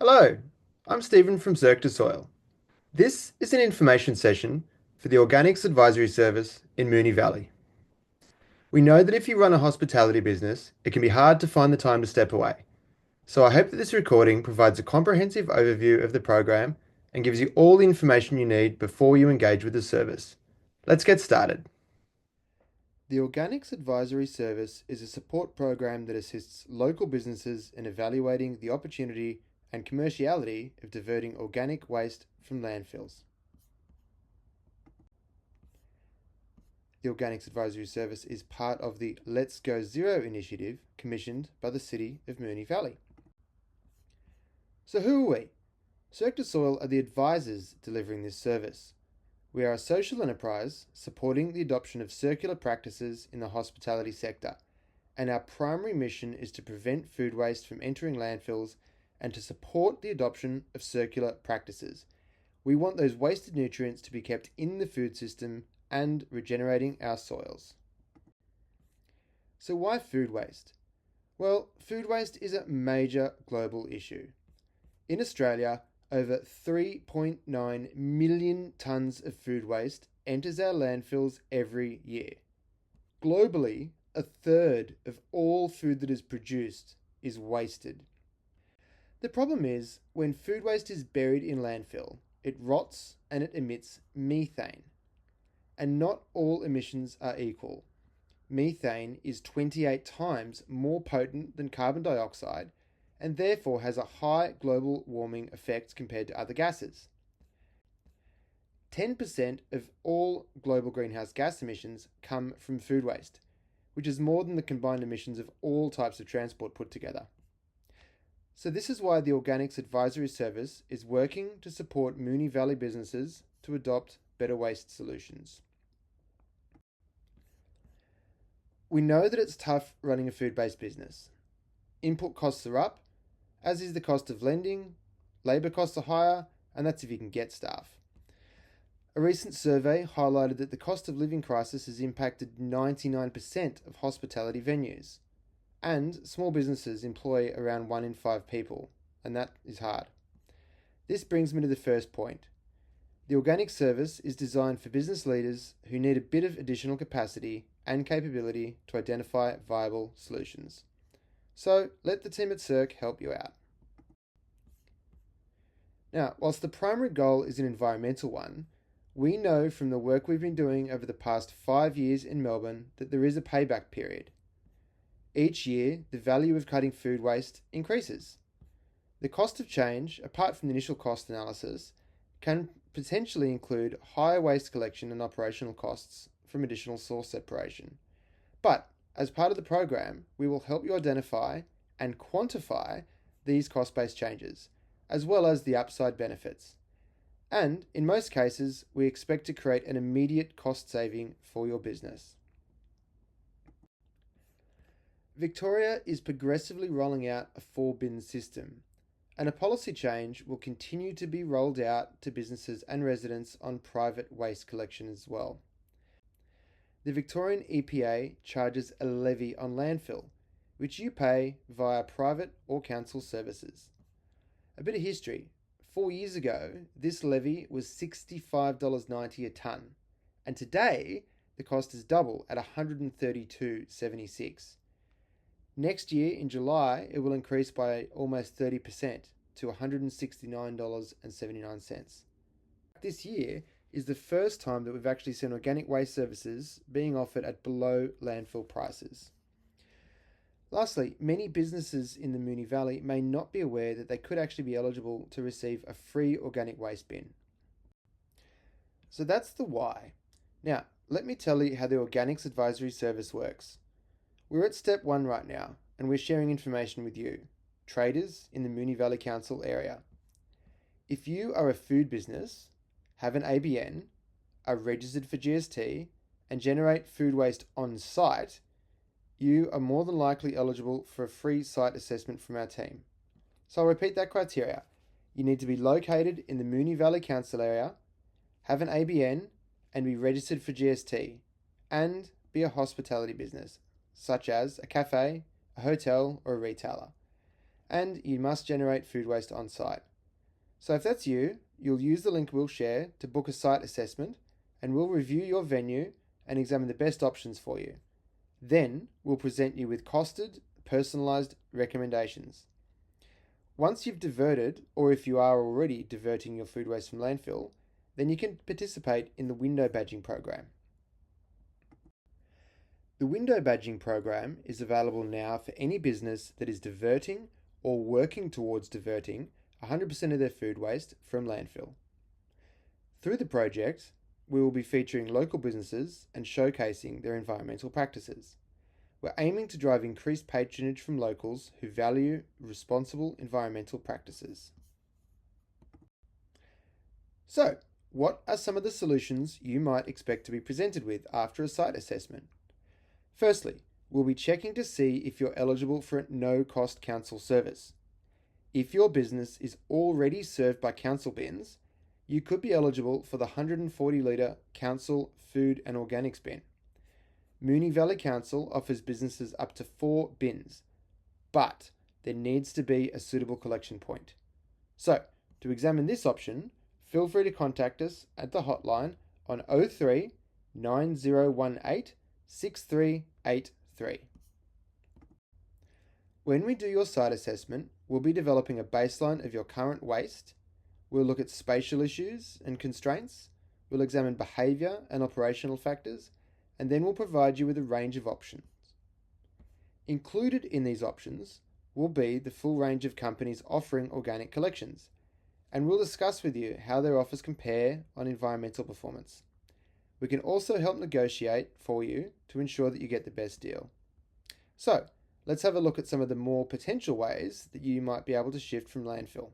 Hello, I'm Stephen from Cirque du Soil. This is an information session for the Organics Advisory Service in Moonee Valley. We know that if you run a hospitality business, it can be hard to find the time to step away. So I hope that this recording provides a comprehensive overview of the program and gives you all the information you need before you engage with the service. Let's get started. The Organics Advisory Service is a support program that assists local businesses in evaluating the opportunity and commerciality of diverting organic waste from landfills. The Organics Advisory Service is part of the Let's Go Zero initiative commissioned by the City of Moonee Valley. So who are we? Cirque du Soil are the advisors delivering this service. We are a social enterprise supporting the adoption of circular practices in the hospitality sector, and our primary mission is to prevent food waste from entering landfills and to support the adoption of circular practices. We want those wasted nutrients to be kept in the food system and regenerating our soils. So why food waste? Well, food waste is a major global issue. In Australia, over 3.9 million tonnes of food waste enters our landfills every year. Globally, a third of all food that is produced is wasted. The problem is, when food waste is buried in landfill, it rots and it emits methane. And not all emissions are equal. Methane is 28 times more potent than carbon dioxide and therefore has a high global warming effect compared to other gases. 10% of all global greenhouse gas emissions come from food waste, which is more than the combined emissions of all types of transport put together. So this is why the Organics Advisory Service is working to support Moonee Valley businesses to adopt better waste solutions. We know that it's tough running a food-based business. Input costs are up, as is the cost of lending, labour costs are higher, and that's if you can get staff. A recent survey highlighted that the cost of living crisis has impacted 99% of hospitality venues, and small businesses employ around 1 in 5 people, and that is hard. This brings me to the first point. The organic service is designed for business leaders who need a bit of additional capacity and capability to identify viable solutions. So let the team at Cirque help you out. Now, whilst the primary goal is an environmental one, we know from the work we've been doing over the past 5 years in Melbourne that there is a payback period. Each year, the value of cutting food waste increases. The cost of change, apart from the initial cost analysis, can potentially include higher waste collection and operational costs from additional source separation. But as part of the program, we will help you identify and quantify these cost-based changes, as well as the upside benefits. And in most cases, we expect to create an immediate cost saving for your business. Victoria is progressively rolling out a 4-bin system, and a policy change will continue to be rolled out to businesses and residents on private waste collection as well. The Victorian EPA charges a levy on landfill, which you pay via private or council services. A bit of history. 4 years ago, this levy was $65.90 a tonne, and today the cost is double at $132.76. Next year, in July, it will increase by almost 30% to $169.79. This year is the first time that we've actually seen organic waste services being offered at below landfill prices. Lastly, many businesses in the Moonee Valley may not be aware that they could actually be eligible to receive a free organic waste bin. So that's the why. Now, let me tell you how the Organics Advisory Service works. We're at step 1 right now, and we're sharing information with you, traders in the Moonee Valley Council area. If you are a food business, have an ABN, are registered for GST, and generate food waste on site, you are more than likely eligible for a free site assessment from our team. So I'll repeat that criteria. You need to be located in the Moonee Valley Council area, have an ABN, and be registered for GST, and be a hospitality business, such as a cafe, a hotel, or a retailer. and you must generate food waste on site. So if that's you, you'll use the link we'll share to book a site assessment, and we'll review your venue and examine the best options for you. Then we'll present you with costed, personalised recommendations. Once you've diverted, or if you are already diverting your food waste from landfill, then you can participate in the window badging program. The window badging program is available now for any business that is diverting or working towards diverting 100% of their food waste from landfill. Through the project, we will be featuring local businesses and showcasing their environmental practices. We're aiming to drive increased patronage from locals who value responsible environmental practices. So, what are some of the solutions you might expect to be presented with after a site assessment? Firstly, we'll be checking to see if you're eligible for a no-cost council service. If your business is already served by council bins, you could be eligible for the 140-litre council food and organics bin. Moonee Valley Council offers businesses up to 4 bins, but there needs to be a suitable collection point. So, to examine this option, feel free to contact us at the hotline on 03 9018 6383. When we do your site assessment, we'll be developing a baseline of your current waste. We'll look at spatial issues and constraints. We'll examine behaviour and operational factors, and then we'll provide you with a range of options. Included in these options will be the full range of companies offering organic collections, and we'll discuss with you how their offers compare on environmental performance. We can also help negotiate for you to ensure that you get the best deal. So, let's have a look at some of the more potential ways that you might be able to shift from landfill.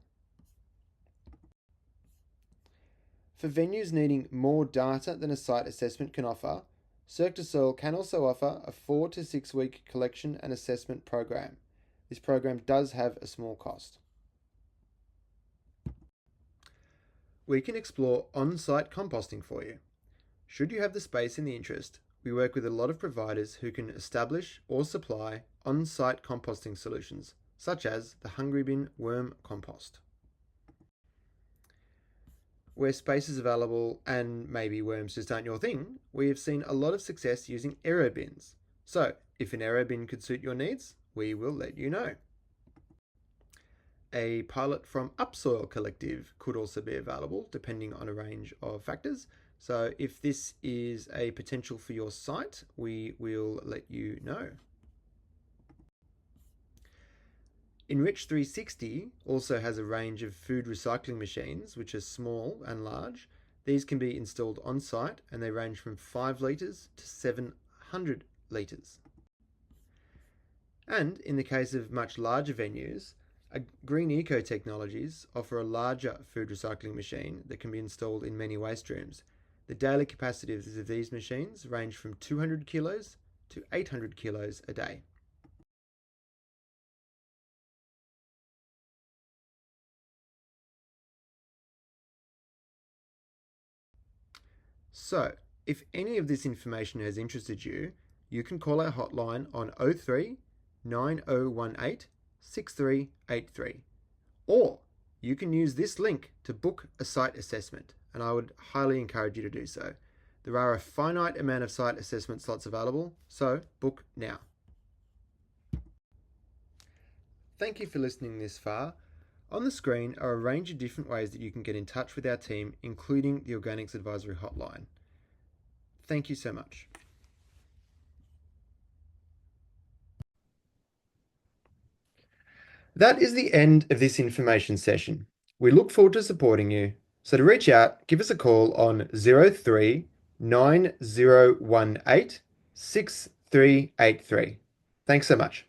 For venues needing more data than a site assessment can offer, Cirque du Soleil can also offer a 4 to 6 week collection and assessment program. This program does have a small cost. We can explore on-site composting for you. Should you have the space and the interest, we work with a lot of providers who can establish or supply on-site composting solutions, such as the Hungry Bin Worm Compost. Where space is available and maybe worms just aren't your thing, we have seen a lot of success using aero bins. So, if an aero bin could suit your needs, we will let you know. A pilot from Upsoil Collective could also be available, depending on a range of factors. So, if this is a potential for your site, we will let you know. Enrich 360 also has a range of food recycling machines, which are small and large. These can be installed on site and they range from 5 litres to 700 litres. And in the case of much larger venues, Green Eco Technologies offer a larger food recycling machine that can be installed in many waste rooms. The daily capacities of these machines range from 200 kilos to 800 kilos a day. So, if any of this information has interested you, you can call our hotline on 03 9018 6383. Or you can use this link to book a site assessment, and I would highly encourage you to do so. There are a finite amount of site assessment slots available, so book now. Thank you for listening this far. On the screen are a range of different ways that you can get in touch with our team, including the Organics Advisory Hotline. Thank you so much. That is the end of this information session. We look forward to supporting you. So to reach out, give us a call on 03 9018 6383. Thanks so much.